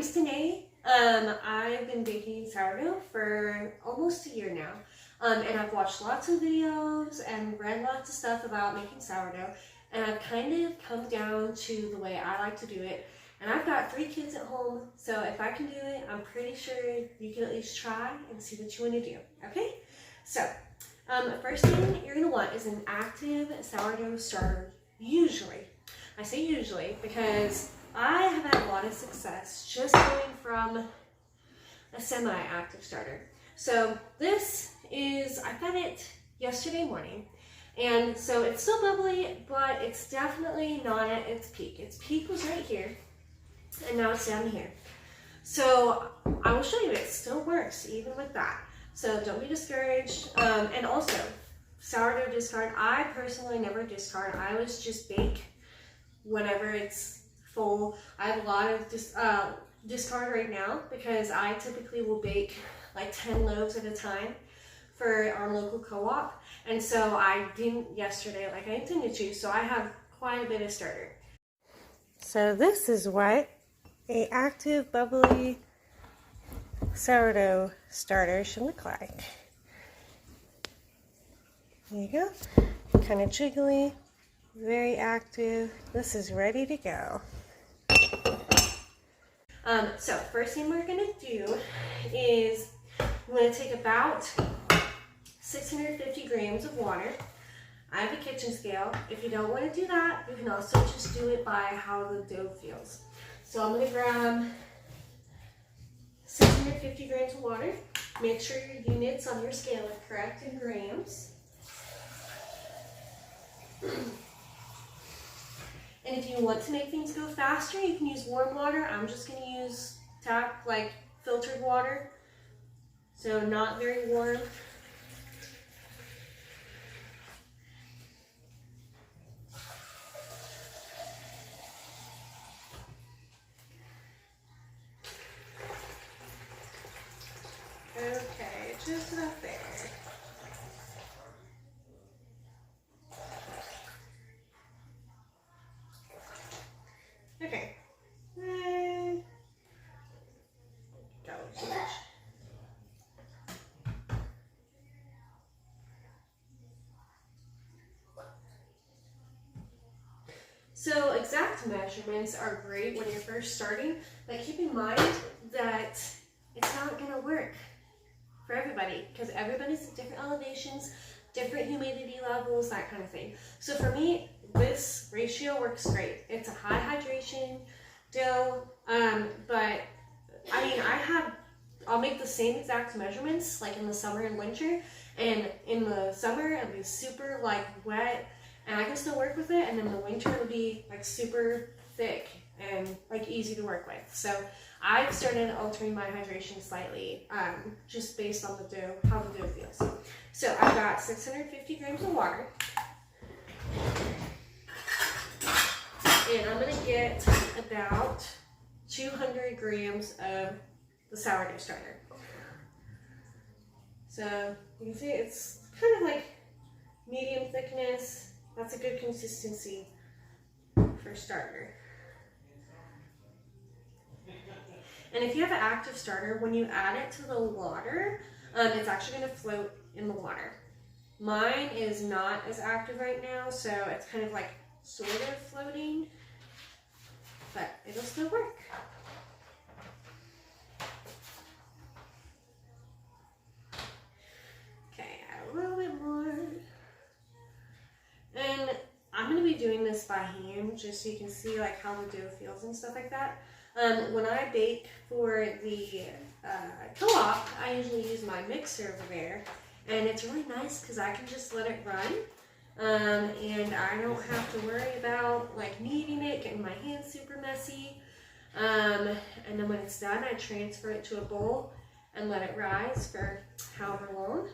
name's Danae. I've been baking sourdough for almost a year now. And I've watched lots of videos and read lots of stuff about making sourdough. And I've kind of come down to the way I like to do it. And I've got 3 kids at home, so if I can do it, I'm pretty sure you can at least try and see what you want to do, okay? So, first thing you're going to want is an active sourdough starter, usually. I say usually because I have had a lot of success just going from a semi-active starter. So this is, I got it yesterday morning, and so it's still bubbly, but it's definitely not at its peak. Its peak was right here, and now it's down here. So I will show you it still works even with that. So don't be discouraged. And also, sourdough discard, I personally never discard. I always just bake whenever it's full. I have a lot of discard right now because I typically will bake like 10 loaves at a time for our local co-op. And so I didn't yesterday like I intended to, so I have quite a bit of starter. So this is what an active bubbly sourdough starter should look like. There you go. Kind of jiggly, very active. This is ready to go. So first thing we're going to do is I'm going to take about 650 grams of water. I have a kitchen scale. If you don't want to do that, you can also just do it by how the dough feels. So I'm going to grab 650 grams of water. Make sure your units on your scale are correct in grams. And if you want to make things go faster, you can use warm water. I'm just going to use tap, like filtered water. So not very warm. Okay, just about there. Okay. That was huge. So exact measurements are great when you're first starting, but keep in mind that it's not going to work for everybody because everybody's at different elevations, different humidity levels, that kind of thing. So for me, this ratio works great. It's a high hydration dough, but I mean, I'll make the same exact measurements like in the summer and winter, and in the summer it'll be super like wet and I can still work with it, and in the winter it'll be like super thick and like easy to work with. So I've started altering my hydration slightly, just based on the dough, how the dough feels. So I've got 650 grams of water. And I'm going to get about 200 grams of the sourdough starter. So you can see it's kind of like medium thickness. That's a good consistency for starter. And if you have an active starter, when you add it to the water, it's actually going to float in the water. Mine is not as active right now, so it's kind of like sort of floating, but it'll still work. Okay, add a little bit more. And I'm going to be doing this by hand just so you can see like how the dough feels and stuff like that. When I bake for the co-op, I usually use my mixer over there, and it's really nice because I can just let it run, and I don't have to worry about like kneading it, getting my hands super messy, and then when it's done, I transfer it to a bowl and let it rise for however long.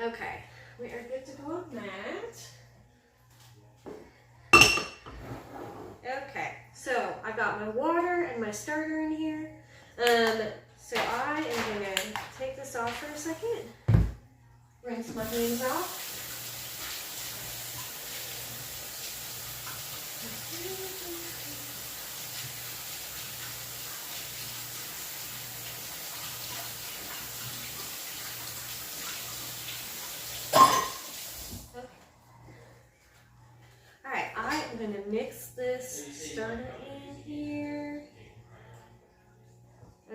Okay, we are good to go on that. Okay, so I got my water and my starter in here. So I am going to take this off for a second. Rinse my hands off.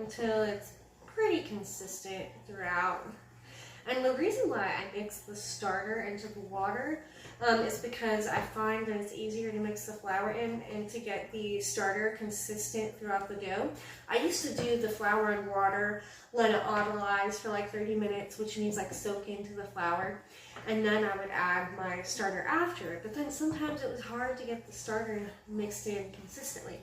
until it's pretty consistent throughout. And the reason why I mix the starter into the water is because I find that it's easier to mix the flour in and to get the starter consistent throughout the dough. I used to do the flour and water, let it autolyze for like 30 minutes, which means like soak into the flour. And then I would add my starter after it. But then sometimes it was hard to get the starter mixed in consistently.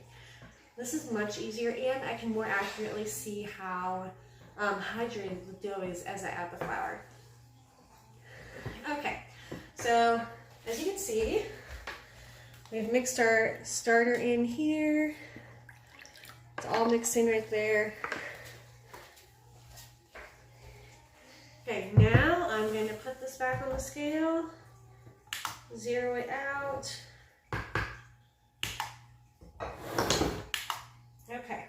This is much easier, and I can more accurately see how hydrated the dough is as I add the flour. Okay, so as you can see, we've mixed our starter in here. It's all mixed in right there. Okay, now I'm going to put this back on the scale, zero it out. Okay,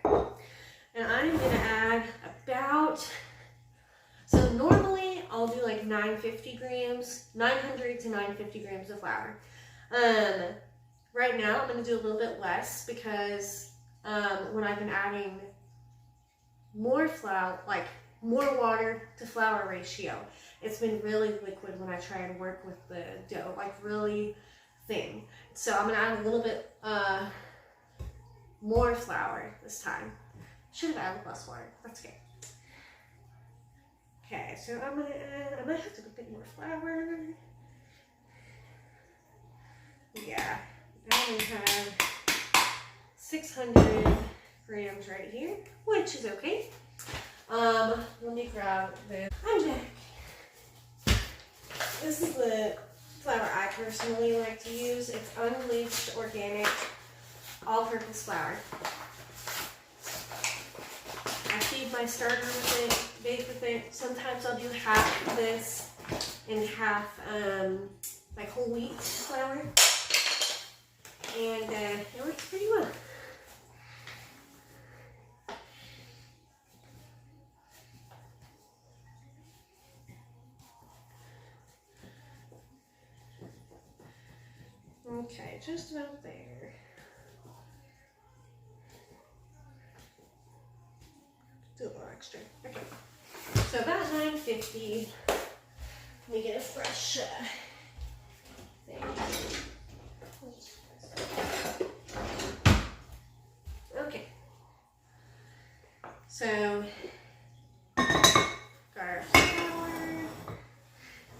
and I'm going to add about, so normally I'll do like 950 grams, 900 to 950 grams of flour. Right now I'm going to do a little bit less because when I've been adding more flour, like more water to flour ratio, it's been really liquid when I try and work with the dough, like really thin. So I'm going to add a little bit more flour this time. Should have added less water. That's okay. Okay, so I'm gonna add, I might have to put a bit more flour. Yeah, now we have 600 grams right here, which is okay. Let me grab this. I'm back. This is the flour I personally like to use. It's unbleached, organic, all-purpose flour. I feed my starter with it, bake with it. Sometimes I'll do half of this and half like whole wheat flour, and it works pretty well. Okay, just about there. Do a little extra. Okay. So about 950. Let me get a fresh thing. Okay. So got our flour.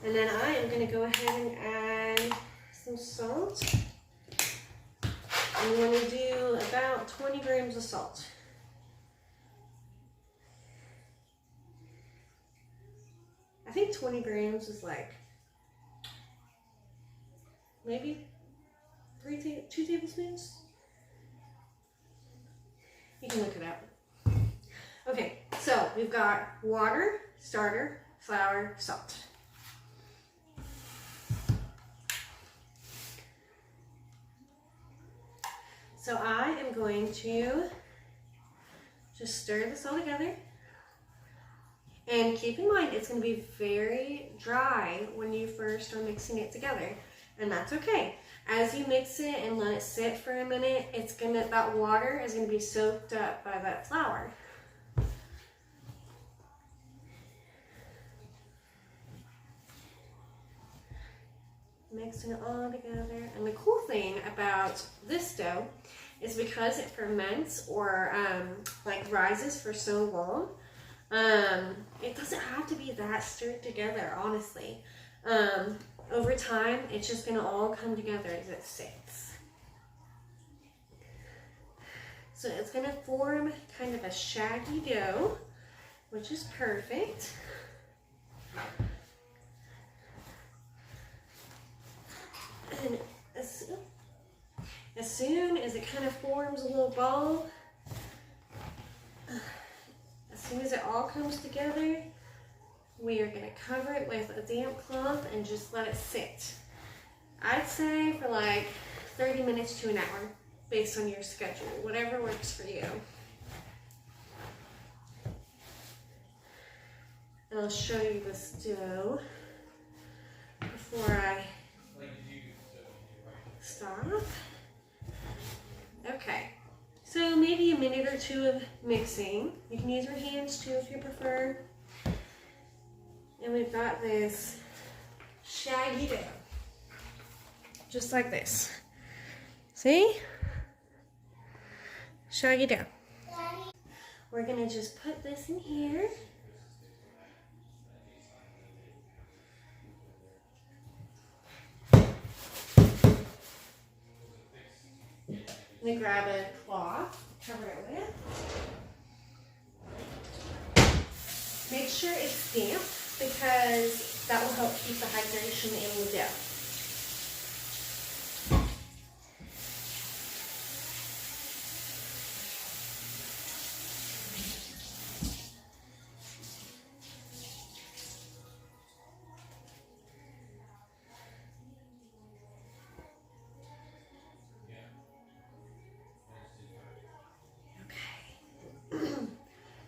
And then I am going to go ahead and add some salt. I'm going to do about 20 grams of salt. I think 20 grams is like maybe 2 tablespoons. You can look it up. Okay, so we've got water, starter, flour, salt. So I am going to just stir this all together. And keep in mind, it's going to be very dry when you first are mixing it together. And that's okay. As you mix it and let it sit for a minute, that water is going to be soaked up by that flour. Mixing it all together. And the cool thing about this dough is because it ferments or like rises for so long, it doesn't have to be that stirred together, honestly. Over time, it's just going to all come together as it sits. So it's going to form kind of a shaggy dough, which is perfect. And as soon as it kind of forms a little ball, as soon as it all comes together, we are going to cover it with a damp cloth and just let it sit. I'd say for like 30 minutes to an hour, based on your schedule, whatever works for you. And I'll show you this dough before I stop. Okay, So maybe a minute or two of mixing. You can use your hands too if you prefer. And we've got this shaggy dough. Just like this. See? Shaggy dough. We're gonna just put this in here. I'm gonna grab a cloth, cover it with. Make sure it's damp because that will help keep the hydration in the dough.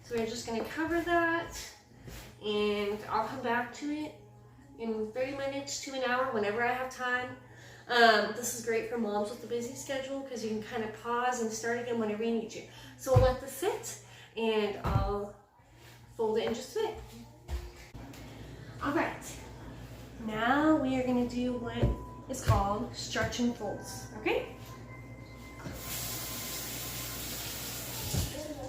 So we're just going to cover that, and I'll come back to it in 30 minutes to an hour whenever I have time. This is great for moms with a busy schedule because you can kind of pause and start again whenever you need to. So I'll let this sit, and I'll fold it in just a bit. Alright, now we are going to do what is called stretch and folds, okay?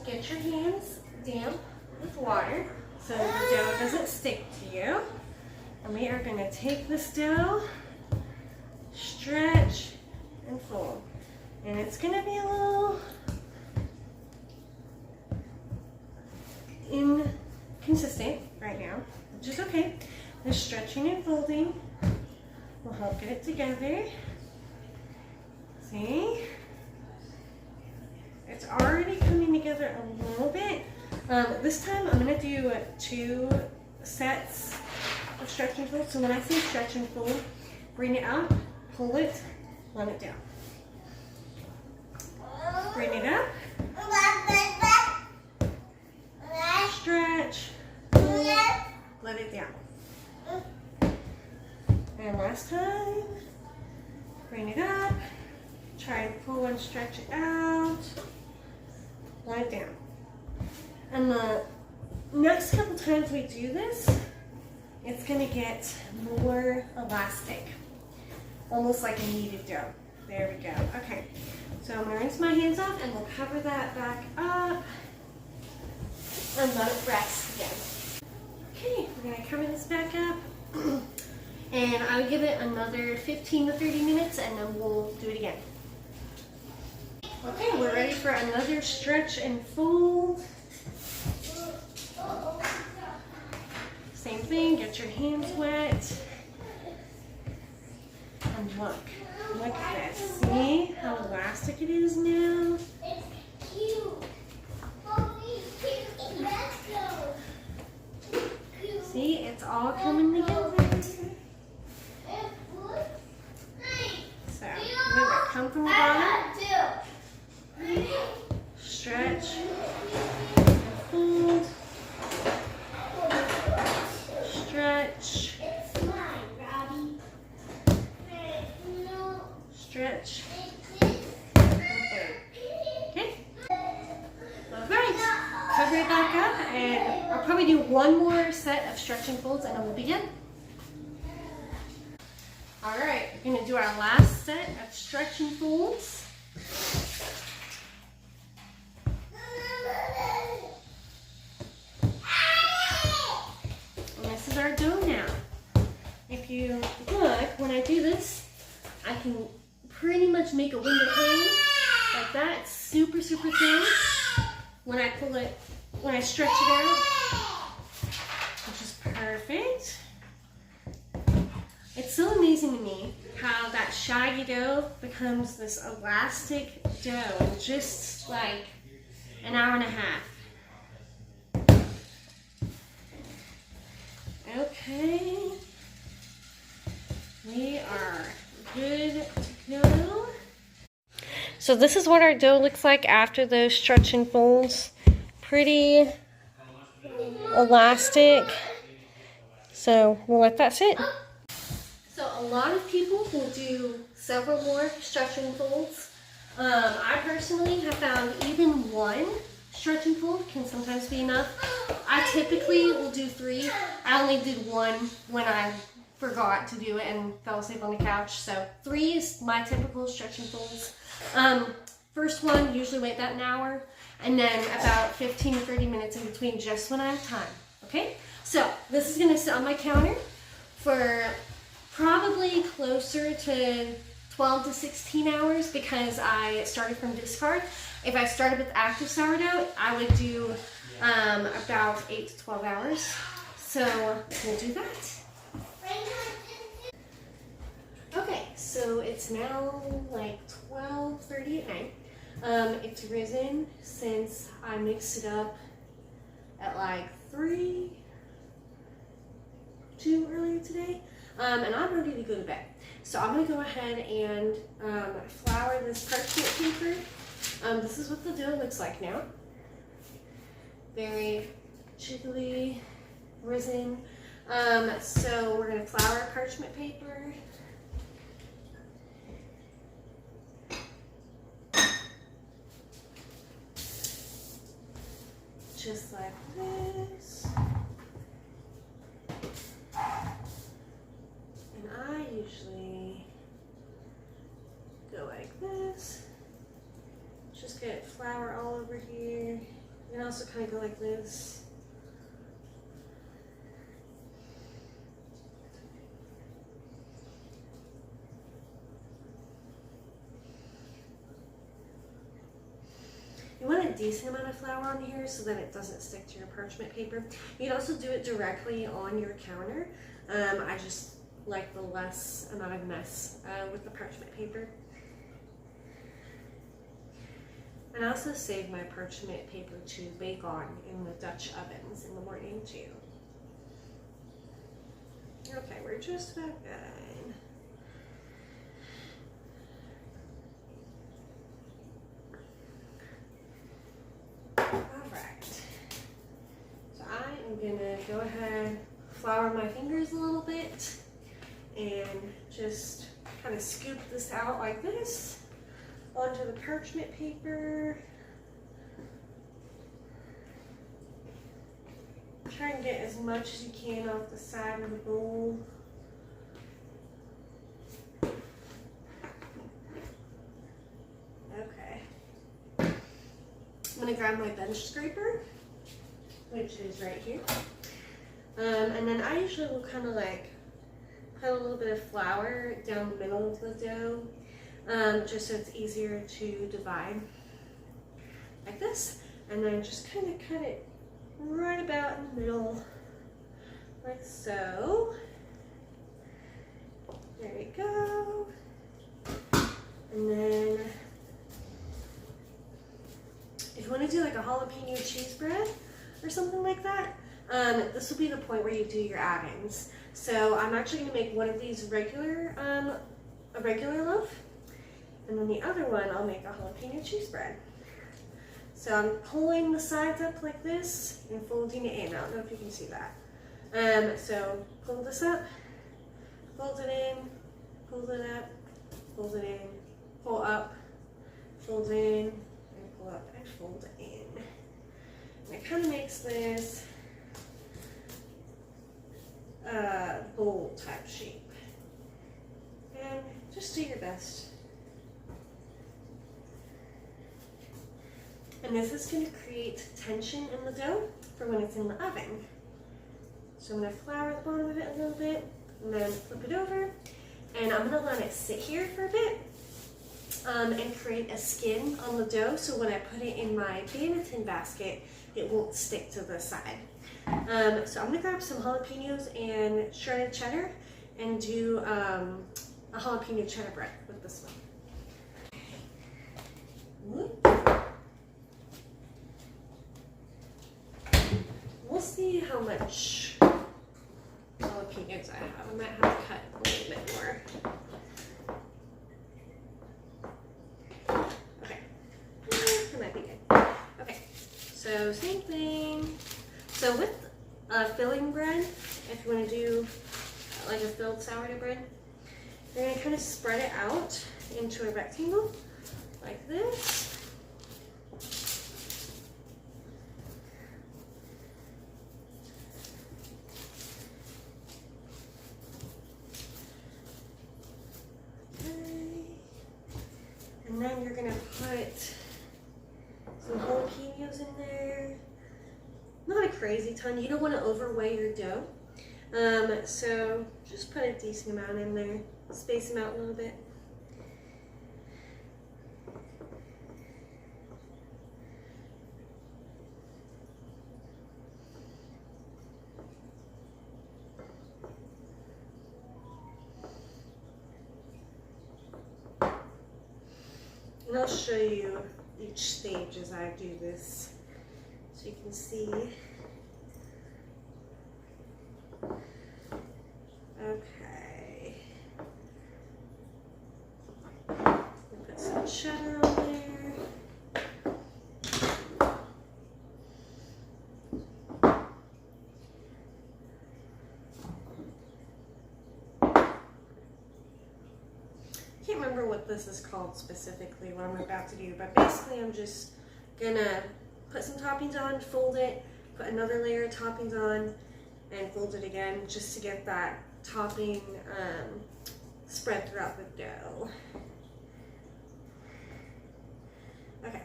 Get your hands damp with water so the dough doesn't stick to you. And we are going to take this dough, stretch, and fold. And it's going to be a little inconsistent right now, which is okay. The stretching and folding will help get it together. See? It's already coming together a little bit. This time I'm going to do 2 sets of stretch and fold. So when I say stretch and fold, bring it up, pull it, let it down. Bring it up, stretch, pull, let it down. And last time, bring it up, try and pull and stretch it out, let it down. And the next couple times we do this, it's going to get more elastic, almost like a kneaded dough. There we go. Okay, so I'm going to rinse my hands off, and we'll cover that back up and let it rest again. Okay, we're going to cover this back up, and I'll give it another 15 to 30 minutes, and then we'll do it again. Okay, we're ready for another stretch and fold. Same thing, get your hands wet. And look at this. See how elastic it is now? It's cute. See, it's all coming together. So, remember, come from the bottom. Stretch. Fold. Stretch. Stretch. Okay. Alright. Cover it back up, and I'll probably do one more set of stretch and folds, and then we'll begin. Alright, we're going to do our last set of stretch and folds. Our dough now. If you look, when I do this, I can pretty much make a window pane like that. It's super, super thin. When I pull it, when I stretch it out, which is perfect. It's so amazing to me how that shaggy dough becomes this elastic dough in just like an hour and a half. Okay, we are good to go. So this is what our dough looks like after those stretch and folds. Pretty elastic. So we'll let that sit. So a lot of people will do several more stretch and folds. I personally have found even one stretch and fold can sometimes be enough. I typically will do 3. I only did 1 when I forgot to do it and fell asleep on the couch. So 3 is my typical stretch and folds. First one, usually wait about an hour, and then about 15 to 30 minutes in between, just when I have time. Okay, so this is gonna sit on my counter for probably closer to 12 to 16 hours because I started from discard. If I started with active sourdough, I would do about 8 to 12 hours. So we'll do that. Okay, so it's now like 12:30 at night. It's risen since I mixed it up at like 3, 2 earlier today. And I'm ready to go to bed. So I'm gonna go ahead and flour this parchment paper. This is what the dough looks like now. Very jiggly, risen. So we're gonna flour parchment paper. Just like this. And I usually go like this. Just get flour all over here. You can also kind of go like this. You want a decent amount of flour on here so that it doesn't stick to your parchment paper. You can also do it directly on your counter. I just like the less amount of mess with the parchment paper. And I also save my parchment paper to bake on in the Dutch ovens in the morning too. Okay, we're just about good. Alright, so I am gonna go ahead, flour my fingers a little bit, and just kind of scoop this out like this onto the parchment paper. Try and get as much as you can off the side of the bowl. Okay. I'm gonna grab my bench scraper, which is right here. And then I usually will kind of like put a little bit of flour down the middle of the dough, just so it's easier to divide, like this. And then just kind of cut it right about in the middle, like so. There we go. And then if you want to do like a jalapeno cheese bread or something like that, this will be the point where you do your add-ins. So I'm actually going to make one of these regular, a regular loaf, and then the other one I'll make a jalapeno cheese bread. So I'm pulling the sides up like this and folding it in. I don't know if you can see that. So pull this up, fold it in, fold it up, fold it in, pull up, fold in, and pull up and fold in. And it kind of makes this bowl type shape. And just do your best. And this is going to create tension in the dough for when it's in the oven. So I'm going to flour the bottom of it a little bit, and then flip it over. And I'm going to let it sit here for a bit and create a skin on the dough, so when I put it in my banneton basket, it won't stick to the side. So I'm going to grab some jalapenos and shredded cheddar and do a jalapeno cheddar bread with this one. We'll see how much jalapenos I have. I might have to cut a little bit more. Okay, that might be good. Okay, so same thing. So with filling bread, if you want to do like a filled sourdough bread, you're going to kind of spread it out into a rectangle like this. And then you're gonna put some jalapenos in there. Not a crazy ton. You don't want to overweigh your dough. So just put a decent amount in there. Space them out a little bit. And I'll show you each stage as I do this, so you can see. Okay. Put some cheddar on there. I can't remember what this is called specifically, what I'm about to do, but basically I'm just gonna put some toppings on, fold it, put another layer of toppings on, and fold it again just to get that topping spread throughout the dough. Okay,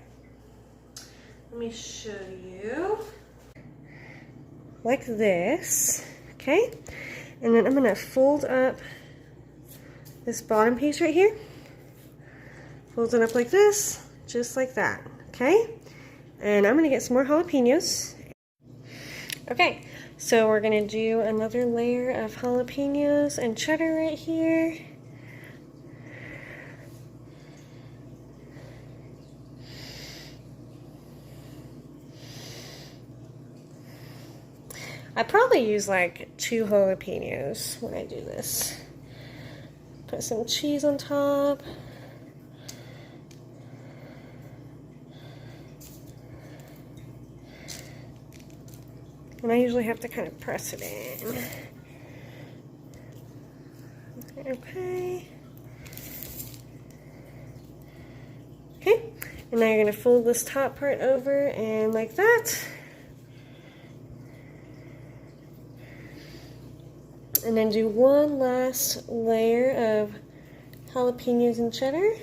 let me show you. Like this, okay? And then I'm gonna fold up this bottom piece right here. Fold it up like this, just like that, okay? And I'm gonna get some more jalapenos. Okay, so we're gonna do another layer of jalapenos and cheddar right here. I probably use like 2 jalapenos when I do this. Put some cheese on top. And I usually have to kind of press it in. Okay. Okay, and now you're gonna fold this top part over and like that. And then do one last layer of jalapenos and cheddar.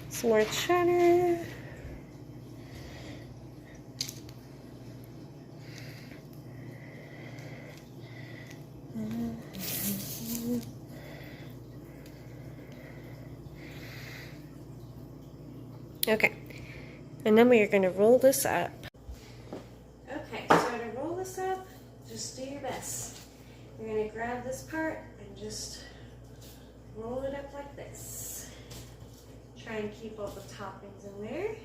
Some more cheddar. Okay, and then we are going to roll this up. Okay, so to roll this up, just do your best. You're going to grab this part and just roll it up like this. Try and keep all the toppings in there.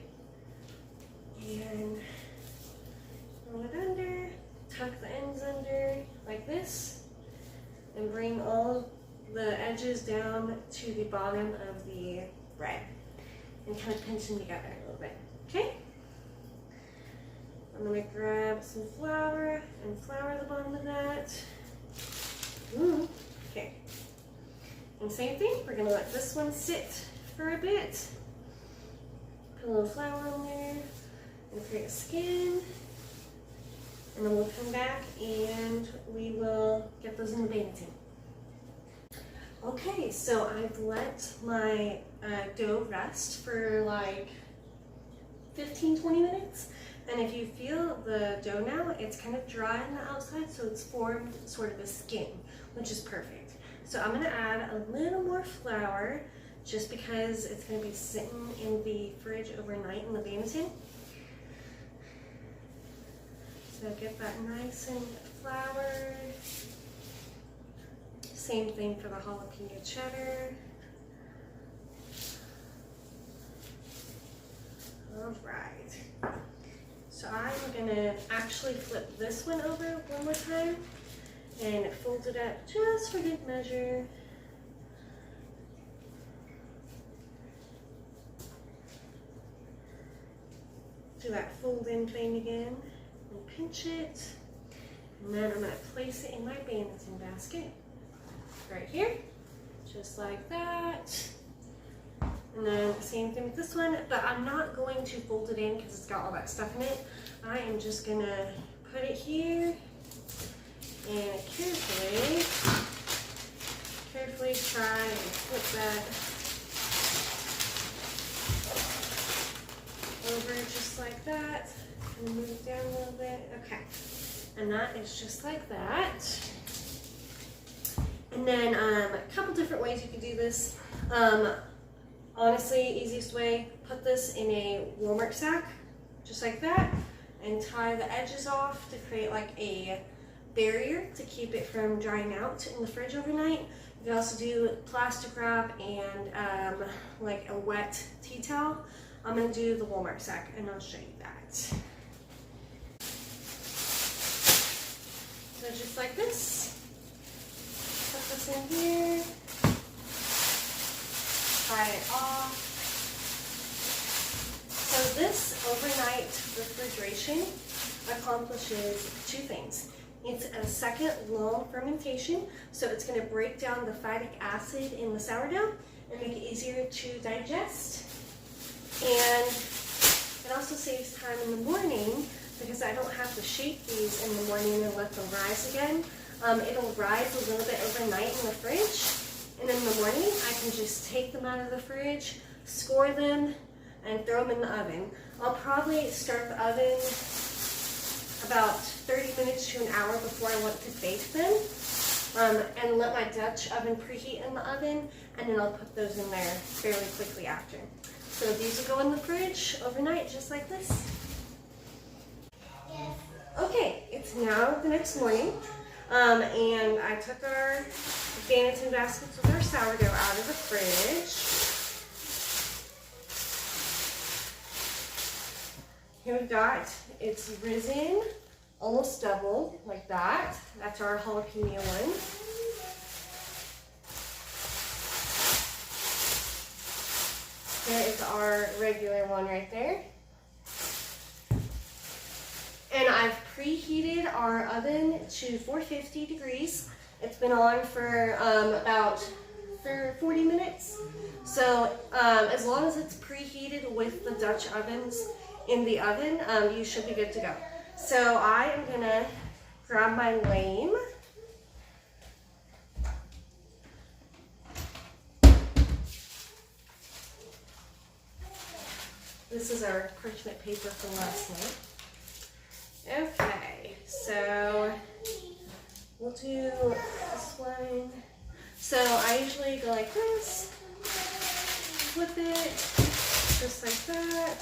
And roll it under, tuck the ends under like this, and bring all the edges down to the bottom of the bread. And kind of pinch them together a little bit, okay? I'm gonna grab some flour and flour the bottom of that. Okay. And same thing, we're gonna let this one sit for a bit. Put a little flour on there and create a skin. And then we'll come back and we will get those in the baking tin. Okay, so I've let my dough rest for like 15-20 minutes. And if you feel the dough now, it's kind of dry on the outside, so it's formed sort of a skin, which is perfect. So I'm gonna add a little more flour just because it's gonna be sitting in the fridge overnight in the baking tin. So get that nice and floured. Same thing for the jalapeno cheddar. All right. So I'm gonna actually flip this one over one more time and fold it up just for good measure. do that fold in thing again and pinch it. And then I'm going to place it in my banding basket right here, just like that. And then same thing with this one, but I'm not going to fold it in because it's got all that stuff in it. I am just going to put it here and carefully try and flip that over just like that, and move it down a little bit. Okay, and that is just like that. And then a couple different ways you can do this. Honestly, easiest way, put this in a Walmart sack, just like that, and tie the edges off to create like a barrier to keep it from drying out in the fridge overnight. You can also do plastic wrap and like a wet tea towel. I'm going to do the Walmart sack and I'll show you that. So just like this, put this in here, tie it off. So this overnight refrigeration accomplishes two things. It's a second long fermentation, so it's going to break down the phytic acid in the sourdough and make it easier to digest. And it also saves time in the morning because I don't have to shake these in the morning and let them rise again. It'll rise a little bit overnight in the fridge, and in the morning I can just take them out of the fridge, score them, and throw them in the oven. I'll probably start the oven about 30 minutes to an hour before I want to bake them, and let my Dutch oven preheat in the oven, and then I'll put those in there fairly quickly after. So these will go in the fridge overnight, just like this. Okay, it's now the next morning, and I took our Banneton baskets with our sourdough out of the fridge. Here we've got, it's risen, almost double, like that. That's our jalapeno one. There is our regular one right there. And I've preheated our oven to 450 degrees. It's been on for about 40 minutes. So as long as it's preheated with the Dutch ovens in the oven, you should be good to go. So I am gonna grab my lame. This is our parchment paper from last night. Okay, so we'll do this one. So I usually go like this, flip it, just like that,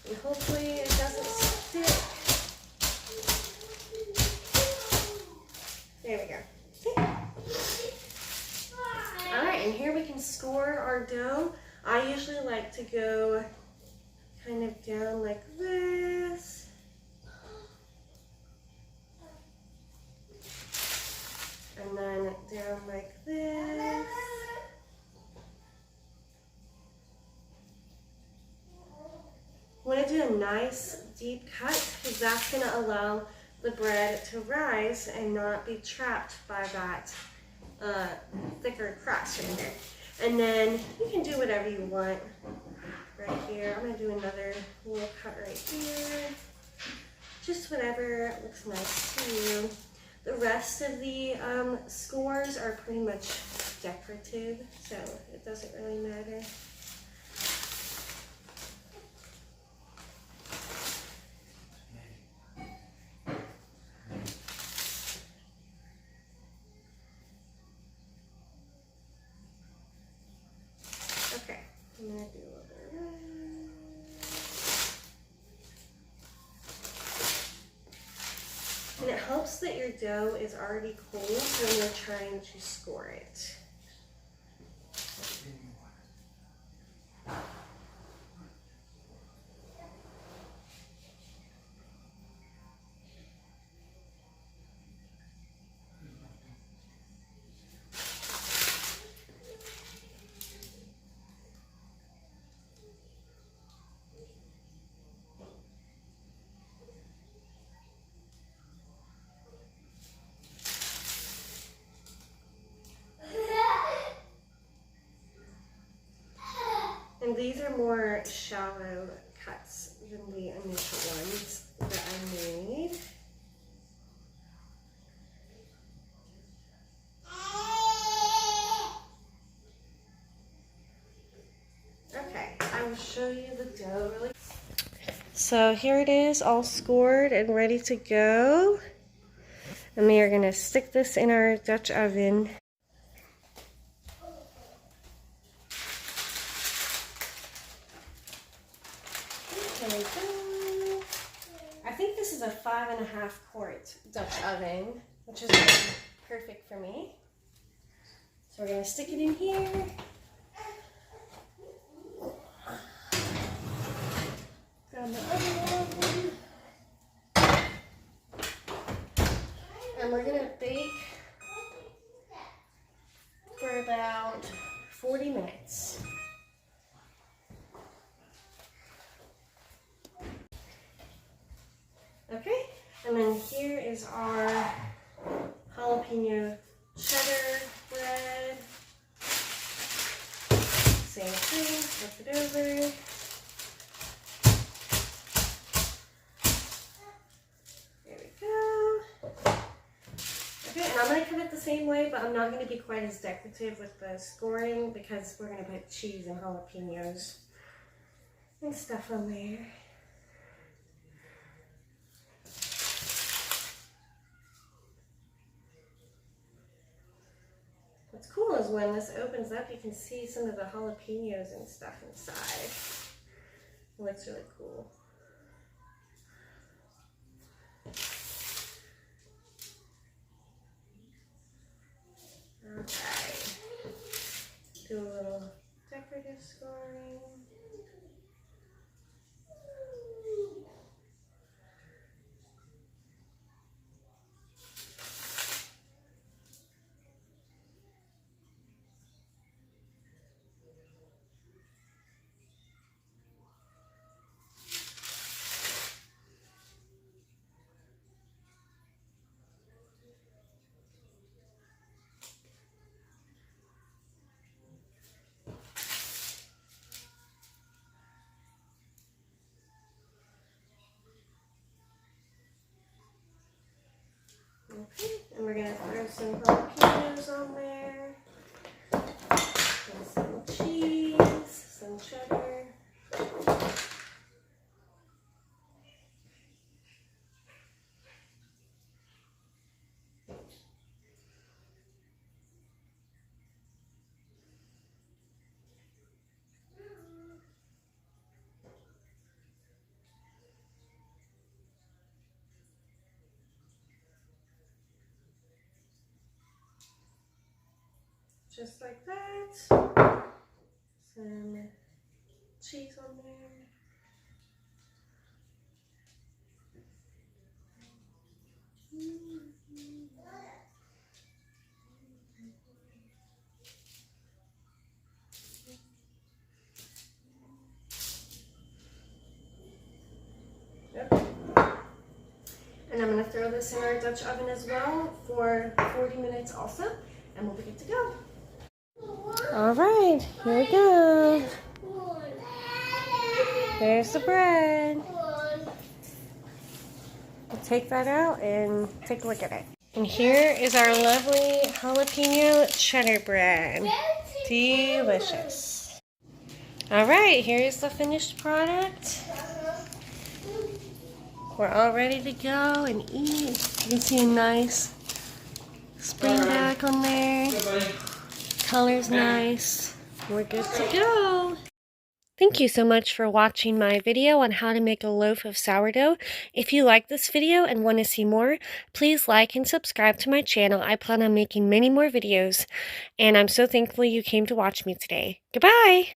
and hopefully it doesn't stick. There we go. Okay. All right, and here we can score our dough. I usually like to go kind of down like this. And then down like this. I want to do a nice deep cut because that's going to allow the bread to rise and not be trapped by that thicker crust in there. And then you can do whatever you want right here. I'm going to do another little cut right here. Just whatever looks nice to you. The rest of the scores are pretty much decorative, so it doesn't really matter. Okay, I'm going to do a little bit of that. And it helps that your dough is already cold when you're trying to score it. these are more shallow cuts than the initial ones that I made. Okay, I will show you the dough really. So here it is, all scored and ready to go. And we are going to stick this in our Dutch oven. There we go. I think this is a 5.5 quart Dutch oven, which is perfect for me. So we're going to stick it in here. Grab the other one. And we're going to bake for about 40 minutes. Okay, and then here is our jalapeno cheddar bread. Same thing, flip it over. There we go. Okay, and I'm going to cut it the same way, but I'm not going to be quite as decorative with the scoring because we're going to put cheese and jalapenos and stuff on there. What's cool is when this opens up, you can see some of the jalapenos and stuff inside. It looks really cool. Okay. Do a little decorative scoring. Okay, and we're going to throw some jalapenos on there, and some cheese, some cheddar. Just like that. Some cheese on there. Yep. And I'm going to throw this in our Dutch oven as well for 40 minutes also, and we'll be good to go. All right, here we go. There's the bread. We'll take that out and take a look at it. And here is our lovely jalapeno cheddar bread. Delicious. All right, here's the finished product. We're all ready to go and eat. You can see a nice spring back on there. Color's nice. We're good to go. Thank you so much for watching my video on how to make a loaf of sourdough. If you like this video and want to see more, please like and subscribe to my channel. I plan on making many more videos, and I'm so thankful you came to watch me today. Goodbye!